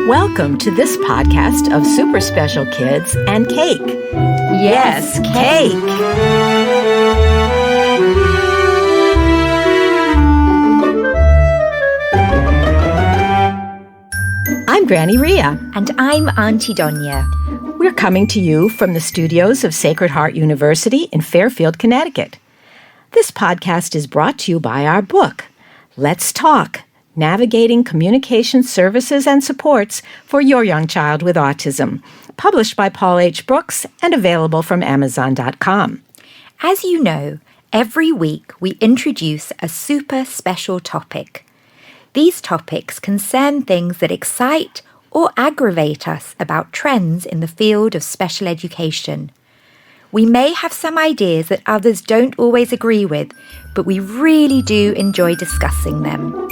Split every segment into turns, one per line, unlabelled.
Welcome to this podcast of Super Special Kids and Cake. Yes, cake. I'm Granny Rhea.
And I'm Auntie Donia.
We're coming to you from the studios of Sacred Heart University in Fairfield, Connecticut. This podcast is brought to you by our book, Let's Talk, Navigating Communication Services and Supports for Your Young Child with Autism, published by Paul H. Brooks and available from Amazon.com.
As you know, every week we introduce a super special topic. These topics concern things that excite or aggravate us about trends in the field of special education. We may have some ideas that others don't always agree with, but we really do enjoy discussing them.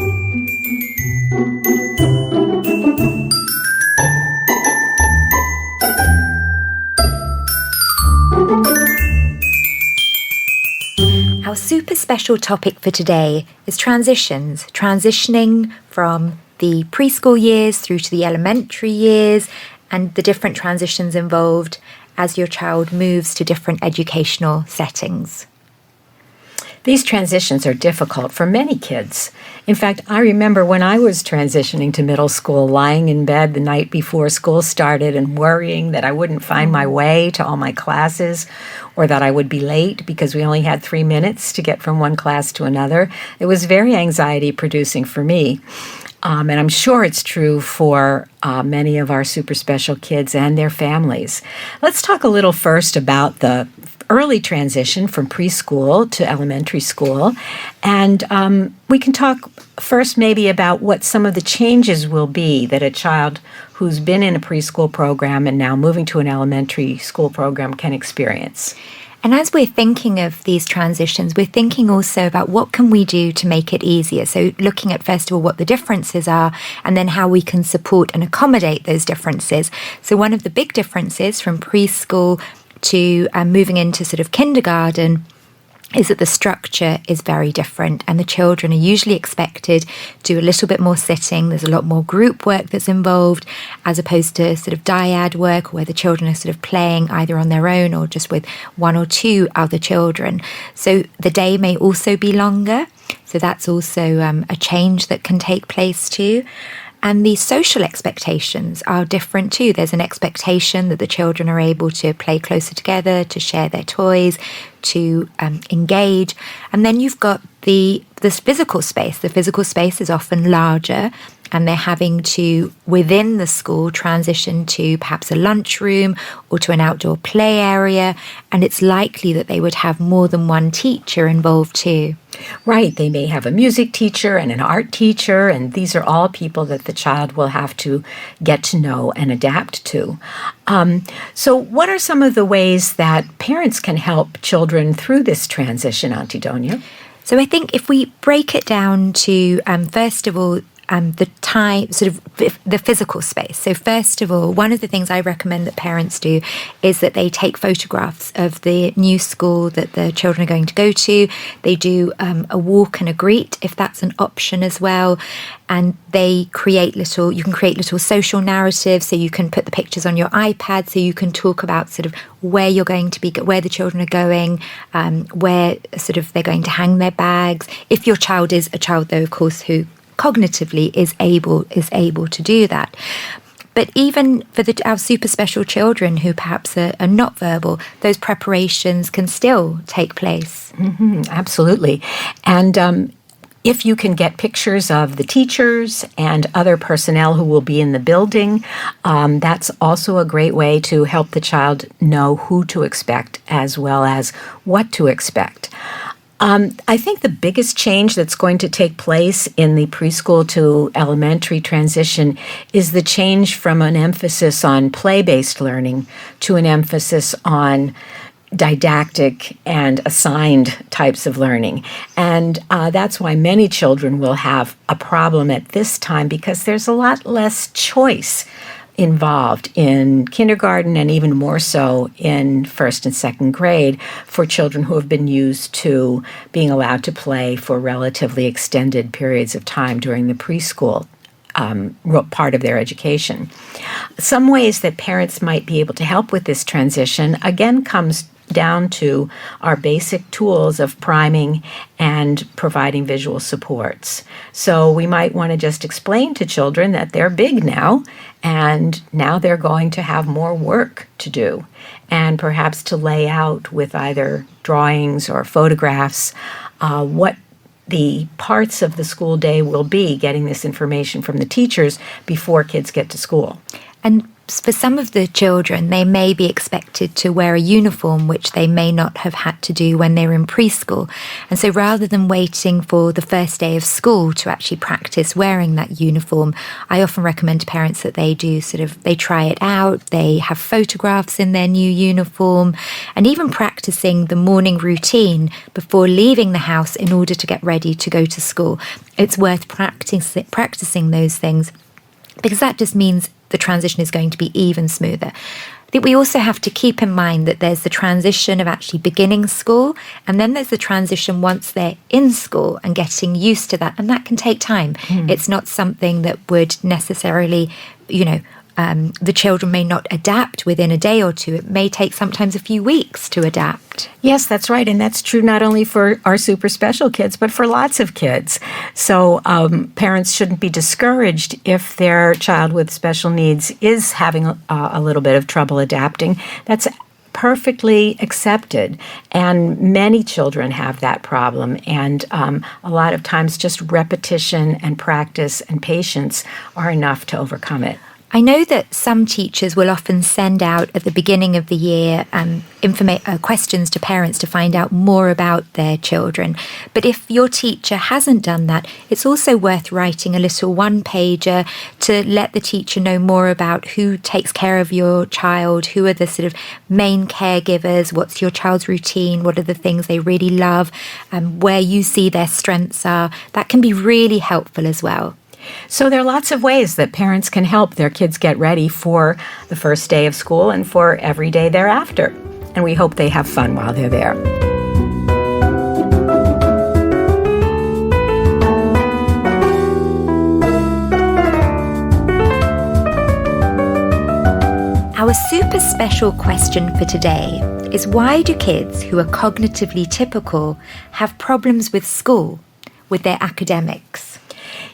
Our super special topic for today is transitions, transitioning from the preschool years through to the elementary years and the different transitions involved as your child moves to different educational settings.
These transitions are difficult for many kids. In fact, I remember when I was transitioning to middle school, lying in bed the night before school started and worrying that I wouldn't find my way to all my classes or that I would be late because we only had 3 minutes to get from one class to another. It was very anxiety-producing for me. And I'm sure it's true for many of our super special kids and their families. Let's talk a little first about the early transition from preschool to elementary school. And we can talk first maybe about what some of the changes will be that a child who's been in a preschool program and now moving to an elementary school program can experience.
And as we're thinking of these transitions, we're thinking also about what can we do to make it easier. So looking at, first of all, what the differences are, and then how we can support and accommodate those differences. So one of the big differences from preschool to moving into sort of kindergarten is that the structure is very different, and the children are usually expected to do a little bit more sitting. There's a lot more group work that's involved, as opposed to sort of dyad work where the children are sort of playing either on their own or just with one or two other children. So the day may also be longer. So that's also a change that can take place too. And the social expectations are different too. There's an expectation that the children are able to play closer together, to share their toys, to engage. And then you've got this physical space. The physical space is often larger, and they're having to, within the school, transition to perhaps a lunchroom or to an outdoor play area. And it's likely that they would have more than one teacher involved too.
Right. They may have a music teacher and an art teacher, and these are all people that the child will have to get to know and adapt to. So what are some of the ways that parents can help children through this transition, Auntie Donia?
So I think if we break it down to, first of all, the time, sort of the physical space. So first of all, one of the things I recommend that parents do is that they take photographs of the new school that the children are going to go to. They do a walk and a greet, if that's an option as well. And you can create little social narratives, so you can put the pictures on your iPad, so you can talk about sort of where you're going to be, where the children are going, where sort of they're going to hang their bags. If your child is a child, though, of course, who cognitively is able to do that. But even for our super special children who perhaps are not verbal, those preparations can still take place.
Mm-hmm, absolutely. And if you can get pictures of the teachers and other personnel who will be in the building, that's also a great way to help the child know who to expect as well as what to expect. I think the biggest change that's going to take place in the preschool to elementary transition is the change from an emphasis on play-based learning to an emphasis on didactic and assigned types of learning. And that's why many children will have a problem at this time, because there's a lot less choice involved in kindergarten and even more so in first and second grade for children who have been used to being allowed to play for relatively extended periods of time during the preschool part of their education. Some ways that parents might be able to help with this transition, again, comes down to our basic tools of priming and providing visual supports. So we might want to just explain to children that they're big now, and now they're going to have more work to do, and perhaps to lay out with either drawings or photographs what the parts of the school day will be, getting this information from the teachers before kids get to school.
And for some of the children, they may be expected to wear a uniform, which they may not have had to do when they were in preschool. And so rather than waiting for the first day of school to actually practice wearing that uniform, I often recommend to parents that they try it out, they have photographs in their new uniform, and even practicing the morning routine before leaving the house in order to get ready to go to school. It's worth practicing those things, because that just means the transition is going to be even smoother. I think we also have to keep in mind that there's the transition of actually beginning school, and then there's the transition once they're in school and getting used to that, and that can take time. It's not something that would necessarily, the children may not adapt within a day or two. It may take sometimes a few weeks to adapt.
Yes, that's right. And that's true not only for our super special kids, but for lots of kids. So parents shouldn't be discouraged if their child with special needs is having a little bit of trouble adapting. That's perfectly accepted. And many children have that problem. And a lot of times just repetition and practice and patience are enough to overcome it.
I know that some teachers will often send out at the beginning of the year questions to parents to find out more about their children. But if your teacher hasn't done that, it's also worth writing a little one-pager to let the teacher know more about who takes care of your child, who are the sort of main caregivers, what's your child's routine, what are the things they really love, where you see their strengths are. That can be really helpful as well.
So there are lots of ways that parents can help their kids get ready for the first day of school and for every day thereafter. And we hope they have fun while they're there.
Our super special question for today is, why do kids who are cognitively typical have problems with school, with their academics?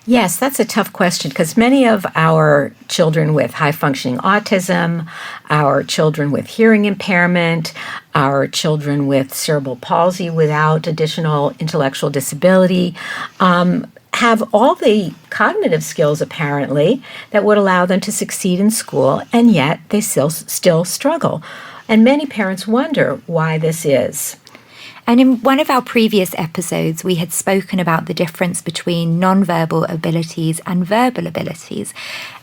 Yes, that's a tough question, because many of our children with high-functioning autism, our children with hearing impairment, our children with cerebral palsy without additional intellectual disability, have all the cognitive skills, apparently, that would allow them to succeed in school, and yet they still struggle. And many parents wonder why this is.
And in one of our previous episodes, we had spoken about the difference between nonverbal abilities and verbal abilities.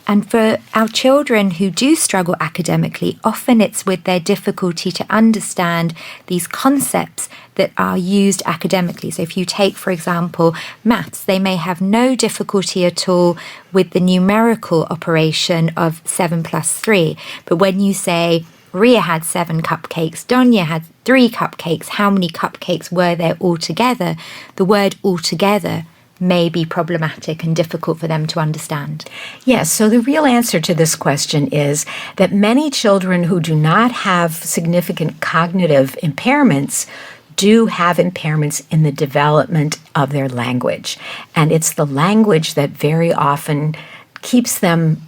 And for our children who do struggle academically, often it's with their difficulty to understand these concepts that are used academically. So if you take, for example, maths, they may have no difficulty at all with the numerical operation of 7 plus 3. But when you say, Rhea had 7 cupcakes, Donia had 3 cupcakes, how many cupcakes were there altogether? The word altogether may be problematic and difficult for them to understand.
Yes, so the real answer to this question is that many children who do not have significant cognitive impairments do have impairments in the development of their language. And it's the language that very often keeps them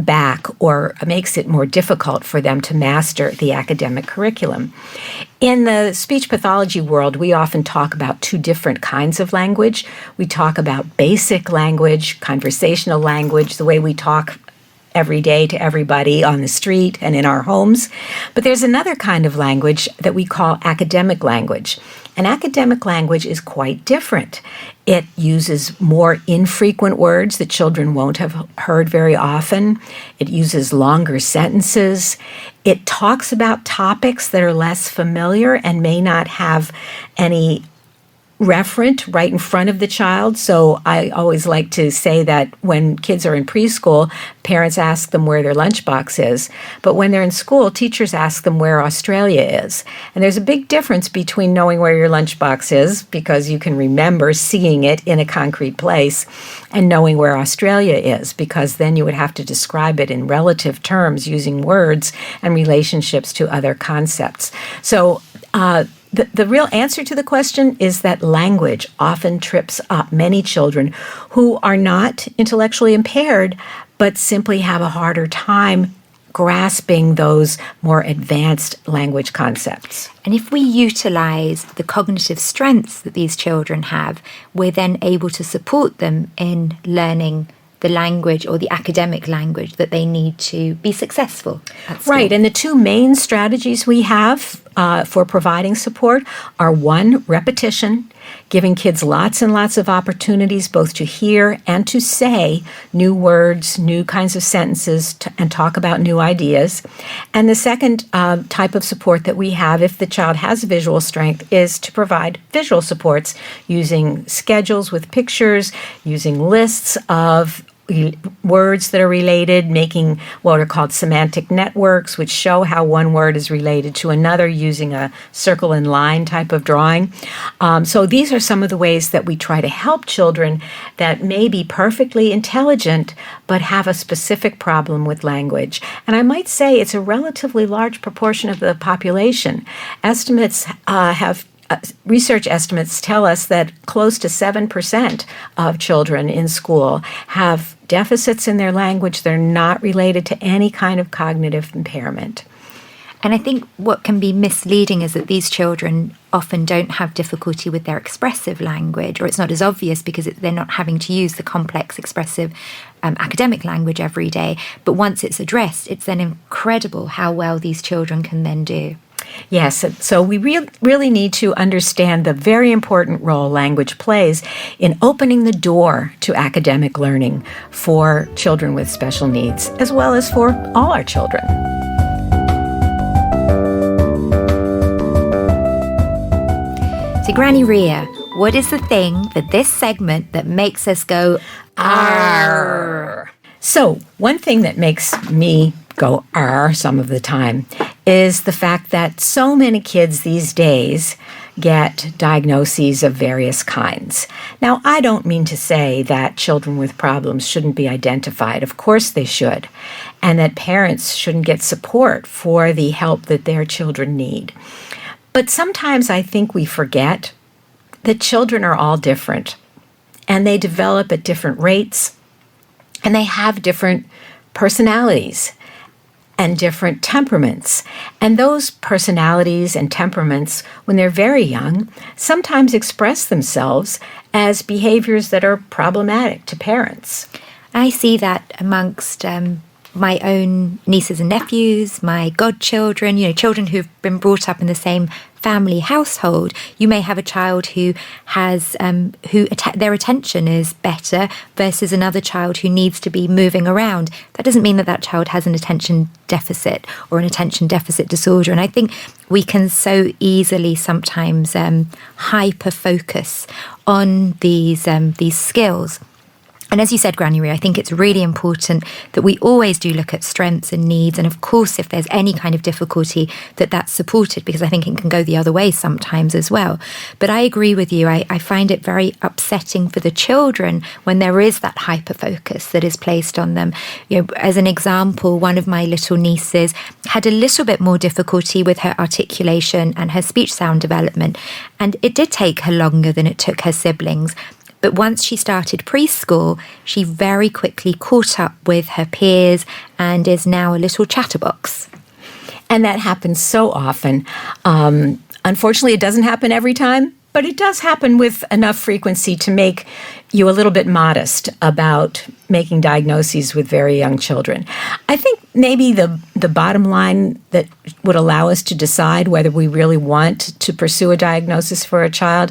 back or makes it more difficult for them to master the academic curriculum. In the speech pathology world, we often talk about 2 different kinds of language. We talk about basic language, conversational language, the way we talk every day to everybody on the street and in our homes. But there's another kind of language that we call academic language. And academic language is quite different. It uses more infrequent words that children won't have heard very often. It uses longer sentences. It talks about topics that are less familiar and may not have any referent right in front of the child. So I always like to say that when kids are in preschool, parents ask them where their lunchbox is. But when they're in school, teachers ask them where Australia is. And there's a big difference between knowing where your lunchbox is, because you can remember seeing it in a concrete place, and knowing where Australia is, because then you would have to describe it in relative terms using words and relationships to other concepts. So the real answer to the question is that language often trips up many children who are not intellectually impaired, but simply have a harder time grasping those more advanced language concepts.
And if we utilize the cognitive strengths that these children have, we're then able to support them in learning the language or the academic language that they need to be successful at school.
Right, and the two main strategies we have for providing support are, one, repetition, giving kids lots and lots of opportunities both to hear and to say new words, new kinds of sentences, and talk about new ideas. And the second type of support that we have, if the child has visual strength, is to provide visual supports using schedules with pictures, using lists of words that are related, making what are called semantic networks, which show how one word is related to another using a circle and line type of drawing. So these are some of the ways that we try to help children that may be perfectly intelligent but have a specific problem with language. And I might say it's a relatively large proportion of the population. Research estimates tell us that close to 7% of children in school have deficits in their language that are not related to any kind of cognitive impairment.
And I think what can be misleading is that these children often don't have difficulty with their expressive language, or it's not as obvious because they're not having to use the complex expressive academic language every day. But once it's addressed, it's then incredible how well these children can then do.
Yes, so we really need to understand the very important role language plays in opening the door to academic learning for children with special needs, as well as for all our children.
So, Granny Rhea, what is the thing for this segment that makes us go, aargh?
So, one thing that makes me go aargh some of the time is the fact that so many kids these days get diagnoses of various kinds. Now, I don't mean to say that children with problems shouldn't be identified. Of course they should. And that parents shouldn't get support for the help that their children need. But sometimes I think we forget that children are all different, and they develop at different rates, and they have different personalities and different temperaments. And those personalities and temperaments, when they're very young, sometimes express themselves as behaviors that are problematic to parents.
I see that amongst my own nieces and nephews, my godchildren, children who've been brought up in the same family household. You may have a child who has their attention is better versus another child who needs to be moving around. That doesn't mean that child has an attention deficit or an attention deficit disorder. And I think we can so easily sometimes hyper focus on these skills. And as you said, Granny Rhea, I think it's really important that we always do look at strengths and needs. And of course, if there's any kind of difficulty, that's supported, because I think it can go the other way sometimes as well. But I agree with you. I find it very upsetting for the children when there is that hyper-focus that is placed on them. As an example, one of my little nieces had a little bit more difficulty with her articulation and her speech sound development. And it did take her longer than it took her siblings. But once she started preschool, she very quickly caught up with her peers and is now a little chatterbox.
And that happens so often. Unfortunately, it doesn't happen every time, but it does happen with enough frequency to make you a little bit modest about making diagnoses with very young children. I think maybe the bottom line that would allow us to decide whether we really want to pursue a diagnosis for a child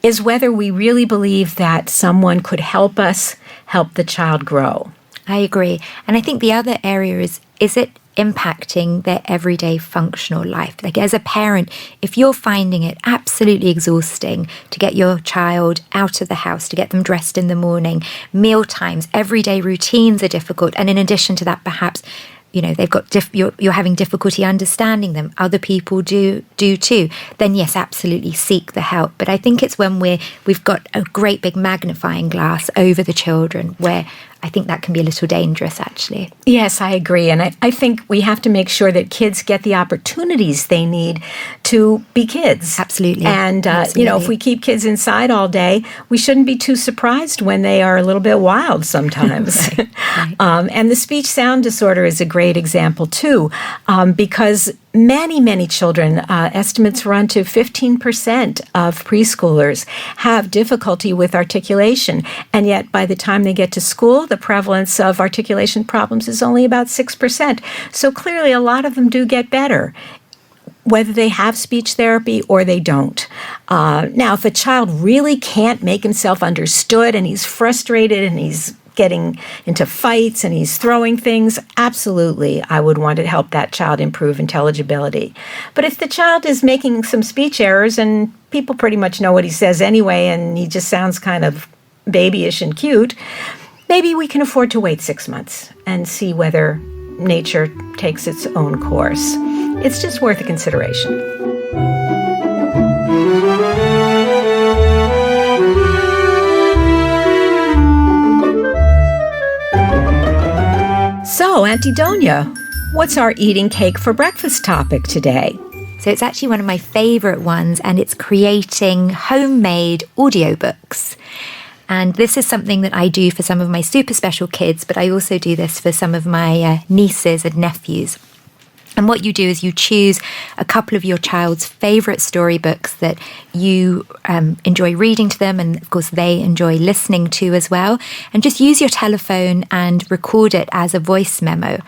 is whether we really believe that someone could help us help the child grow.
I agree. And I think the other area is it impacting their everyday functional life. Like as a parent, if you're finding it absolutely exhausting to get your child out of the house, to get them dressed in the morning, meal times, everyday routines are difficult, and in addition to that, perhaps they've got you're having difficulty understanding them, other people do too, then yes, absolutely seek the help. But I think it's when we've got a great big magnifying glass over the children where I think that can be a little dangerous, actually.
Yes, I agree. And I think we have to make sure that kids get the opportunities they need to be kids.
Absolutely.
And, if we keep kids inside all day, we shouldn't be too surprised when they are a little bit wild sometimes.
Right.
And the speech sound disorder is a great example, too, because many children, estimates run to 15% of preschoolers have difficulty with articulation. And yet by the time they get to school, the prevalence of articulation problems is only about 6%. So clearly a lot of them do get better, whether they have speech therapy or they don't. Now, if a child really can't make himself understood and he's frustrated and he's getting into fights and he's throwing things, absolutely, I would want to help that child improve intelligibility. But if the child is making some speech errors and people pretty much know what he says anyway and he just sounds kind of babyish and cute, maybe we can afford to wait 6 months and see whether nature takes its own course. It's just worth a consideration. So, Auntie Donia, what's our eating cake for breakfast topic today?
So it's actually one of my favorite ones, and it's creating homemade audiobooks. And this is something that I do for some of my super special kids, but I also do this for some of my nieces and nephews. And what you do is you choose a couple of your child's favorite storybooks that you enjoy reading to them, and of course they enjoy listening to as well, and just use your telephone and record it as a voice memo.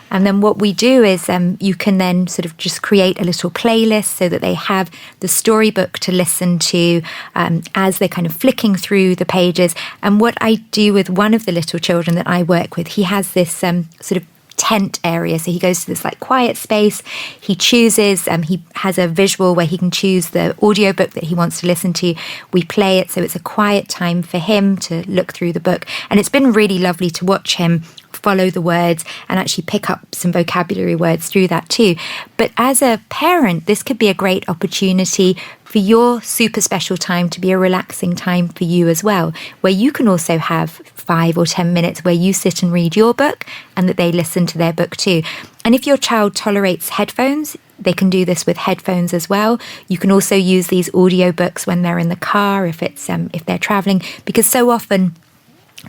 And then what we do is you can then sort of just create a little playlist so that they have the storybook to listen to as they're kind of flicking through the pages. And what I do with one of the little children that I work with, he has this sort of tent area. So he goes to this like quiet space. He chooses, he has a visual where he can choose the audiobook that he wants to listen to. We play it, so it's a quiet time for him to look through the book. And it's been really lovely to watch him follow the words and actually pick up some vocabulary words through that too. But as a parent, this could be a great opportunity for your super special time to be a relaxing time for you as well, where you can also have 5 or 10 minutes where you sit and read your book and that they listen to their book too. And if your child tolerates headphones, they can do this with headphones as well. You can also use these audiobooks when they're in the car, if they're traveling, because so often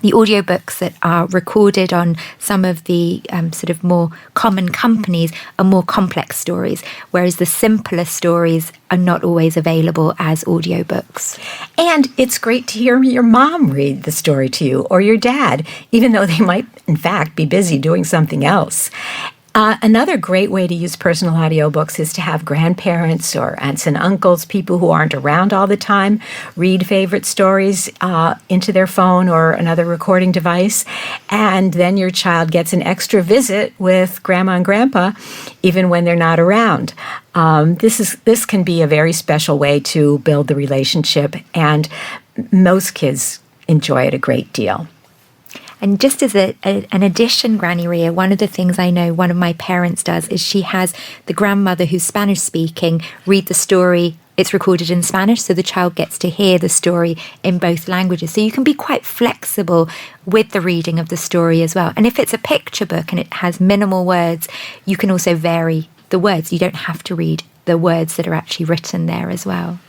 the audiobooks that are recorded on some of the sort of more common companies are more complex stories, whereas the simpler stories are not always available as audiobooks.
And it's great to hear your mom read the story to you, or your dad, even though they might, in fact, be busy doing something else. Another great way to use personal audiobooks is to have grandparents or aunts and uncles, people who aren't around all the time, read favorite stories into their phone or another recording device. And then your child gets an extra visit with grandma and grandpa, even when they're not around. This can be a very special way to build the relationship, and most kids enjoy it a great deal.
And just as an addition, Granny Rhea, one of the things I know one of my parents does is she has the grandmother who's Spanish speaking read the story. It's recorded in Spanish, so the child gets to hear the story in both languages. So you can be quite flexible with the reading of the story as well. And if it's a picture book and it has minimal words, you can also vary the words. You don't have to read the words that are actually written there as well.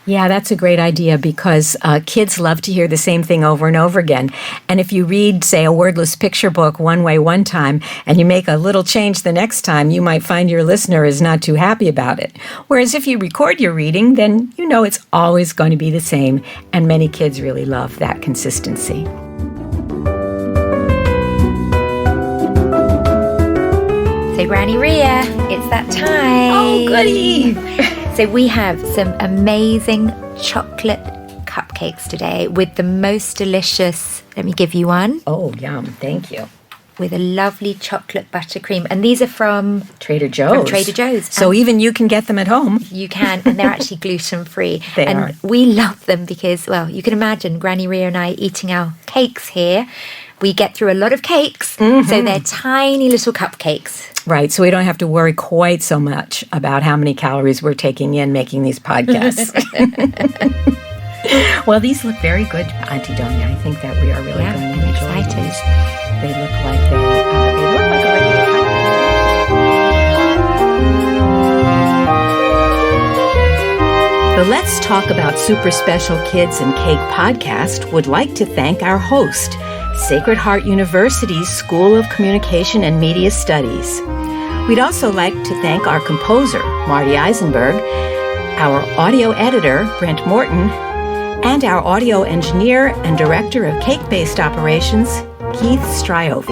Yeah, that's a great idea, because kids love to hear the same thing over and over again. And if you read, say, a wordless picture book one way one time, and you make a little change the next time, you might find your listener is not too happy about it. Whereas if you record your reading, then you know it's always going to be the same. And many kids really love that consistency.
So, Granny Rhea, it's that time.
Oh, goody!
So we have some amazing chocolate cupcakes today with the most delicious. Let me give you one.
Oh, yum. Thank you.
with a lovely chocolate buttercream. And these are from
Trader Joe's. So even you can get them at home.
You can, and they're actually gluten-free.
They
and
are.
we love them because, well, you can imagine Granny Rhea and I eating our cakes here. We get through a lot of cakes, so they're tiny little cupcakes.
Right, so we don't have to worry quite so much about how many calories we're taking in making these podcasts. Well, these look very good, Auntie Donia. I think that we are really going to enjoy
excited.
these. They look like they look like a regular cupcake. The Let's Talk About Super Special Kids and Cake podcast would like to thank our host, Sacred Heart University's School of Communication and Media Studies. We'd also like to thank our composer, Marty Eisenberg, our audio editor, Brent Morton, and our audio engineer and director of cake-based operations, Keith Stryovi.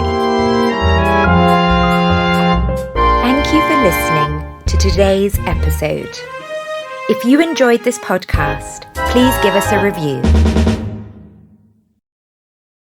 Thank you for listening to today's episode. If you enjoyed this podcast, please give us a review.